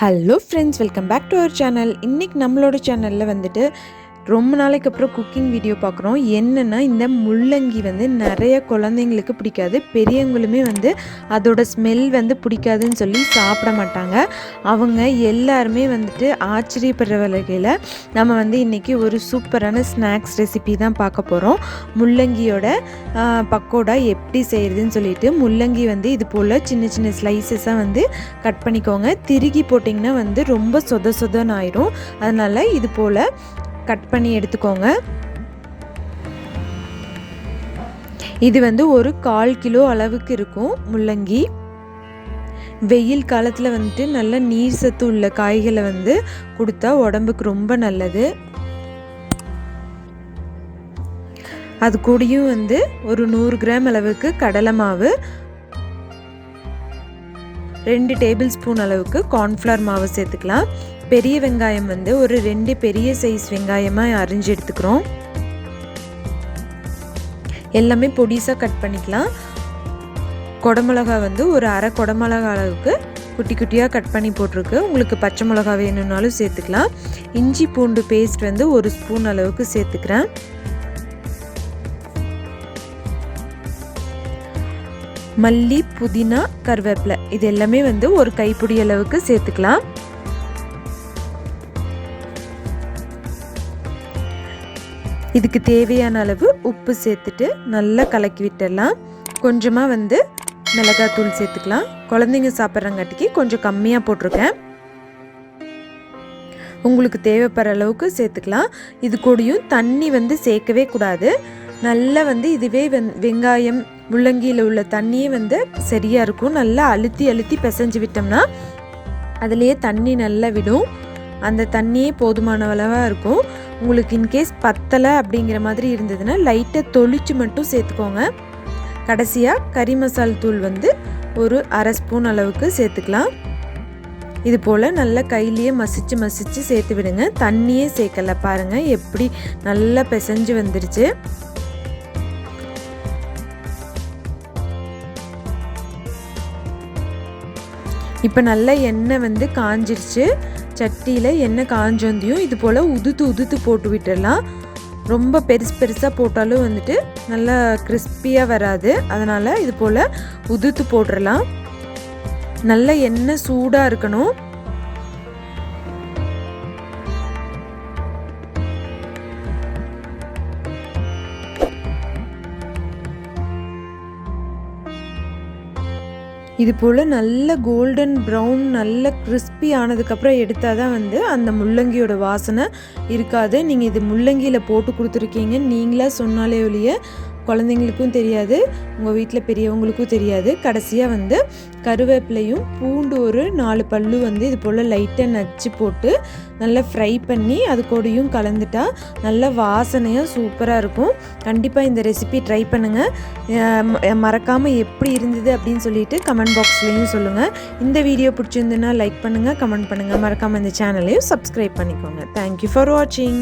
Hello friends, welcome back to our channel. இன்றைக்கி நம்மளோட சேனலில் வந்துட்டு ரொம்ப நாளைக்கு அப்புறம் குக்கிங் வீடியோ பார்க்குறோம். என்னென்னா, இந்த முள்ளங்கி நிறைய குழந்தைங்களுக்கு பிடிக்காது, பெரியவங்களுமே அதோட ஸ்மெல் பிடிக்காதுன்னு சொல்லி சாப்பிட மாட்டாங்க. அவங்க எல்லாருமே ஆச்சரியப்படுற வகையில் நம்ம இன்றைக்கி ஒரு சூப்பரான ஸ்நாக்ஸ் ரெசிபி தான் பார்க்க போகிறோம். முள்ளங்கியோட பக்கோடா எப்படி செய்கிறதுன்னு சொல்லிட்டு, முள்ளங்கி இது போல் சின்ன சின்ன ஸ்லைசஸாக கட் பண்ணிக்கோங்க. திருகி போட்டிங்கன்னா ரொம்ப சொதன்னு ஆயிரும். அதனால் இது போல் கட் பண்ணி எடுத்துக்கோங்க. இது ஒரு 1/4 கிலோ அளவுக்கு இருக்கும் முள்ளங்கி. வெயில் காலத்தில் நல்ல நீர் சத்து உள்ள காய்களை கொடுத்தா உடம்புக்கு ரொம்ப நல்லது. அது கூடயும் ஒரு 100 கிராம் அளவுக்கு கடலை மாவு, 2 டேபிள் ஸ்பூன் அளவுக்கு கார்ன்ஃப்ளவர் மாவு சேர்த்துக்கலாம். பெரிய வெங்காயம் ஒரு 2 பெரிய சைஸ் வெங்காயமாக அரிஞ்சு எடுத்துக்கிறோம். எல்லாமே பொடிசாக கட் பண்ணிக்கலாம். குடமிளகா ஒரு அரை குடமிளகா அளவுக்கு குட்டி குட்டியாக கட் பண்ணி போட்டிருக்கு. உங்களுக்கு பச்சை மிளகா வேணும்னாலும் சேர்த்துக்கலாம். இஞ்சி பூண்டு பேஸ்ட் 1 ஸ்பூன் அளவுக்கு சேர்த்துக்கிறேன். மல்லி, புதினா, கருவேப்பிலை இது எல்லாமே ஒரு கைப்பிடி அளவுக்கு சேர்த்துக்கலாம். இதுக்கு தேவையான அளவு உப்பு சேர்த்துட்டு நல்லா கலக்கி விட்டுடலாம். கொஞ்சமாக மிளகாத்தூள் சேர்த்துக்கலாம். குழந்தைங்க சாப்பிட்றங்காட்டிக்கு கொஞ்சம் கம்மியாக போட்டிருக்கேன். உங்களுக்கு தேவைப்படுற அளவுக்கு சேர்த்துக்கலாம். இது கூடயும் தண்ணி சேர்க்கவே கூடாது. நல்லா இதுவே வெங்காயம் முள்ளங்கியில் உள்ள தண்ணியே சரியாக இருக்கும். நல்லா அழுத்தி பிசைஞ்சு விட்டோம்னா அதுலேயே தண்ணி நல்லா விடும். அந்த தண்ணியே போதுமான அளவாக இருக்கும். உங்களுக்கு இன்கேஸ் பத்தலை அப்படிங்கிற மாதிரி இருந்ததுன்னா லைட்டாக தொளிச்சு மட்டும் சேர்த்துக்கோங்க. கடைசியாக கறி மசால் தூள் ஒரு அரை ஸ்பூன் அளவுக்கு சேர்த்துக்கலாம். இது போல் நல்லா கையிலேயே மசிச்சு சேர்த்து விடுங்க. தண்ணியே சேர்க்கலை, பாருங்கள் எப்படி நல்லா பிசைஞ்சு வந்துருச்சு. இப்போ நல்லா எண்ணெய் காஞ்சிருச்சு. சட்டியில் எண்ணெய் காஞ்சோந்தியும் இது போல் உதுத்து போட்டு விட்டுடலாம். ரொம்ப பெருசாக போட்டாலும் நல்லா கிறிஸ்பியாக வராது. அதனால் இது போல் உதுத்து போட்டுடலாம். நல்லா எண்ணெய் சூடாக இருக்கணும். இது போல் நல்ல கோல்டன் ப்ரௌன் நல்ல கிறிஸ்பி ஆனதுக்கப்புறம் எடுத்தால் தான் அந்த முள்ளங்கியோட வாசனை இருக்காது. நீங்கள் இது முள்ளங்கியில் போட்டு கொடுத்துருக்கீங்க நீங்களாக சொன்னாலே ஒழிய குழந்தைங்களுக்கும் தெரியாது, உங்கள் வீட்டில் பெரியவங்களுக்கும் தெரியாது. கடைசியாக கருவேப்பிலையும் பூண்டு ஒரு 4 பல்லு இது போல் லைட்டாக நச்சு போட்டு நல்லா ஃப்ரை பண்ணி அது கூடயும் கலந்துட்டா நல்ல வாசனையாக சூப்பராக இருக்கும். கண்டிப்பாக இந்த ரெசிபி ட்ரை பண்ணுங்கள். மறக்காமல் எப்படி இருந்தது அப்படின்னு சொல்லிட்டு கமெண்ட் பாக்ஸ்லேயும் சொல்லுங்கள். இந்த வீடியோ பிடிச்சிருந்துன்னா லைக் பண்ணுங்கள், கமெண்ட் பண்ணுங்கள். மறக்காமல் இந்த சேனலையும் சப்ஸ்கிரைப் பண்ணிக்கோங்க. தேங்க்யூ ஃபார் வாட்சிங்.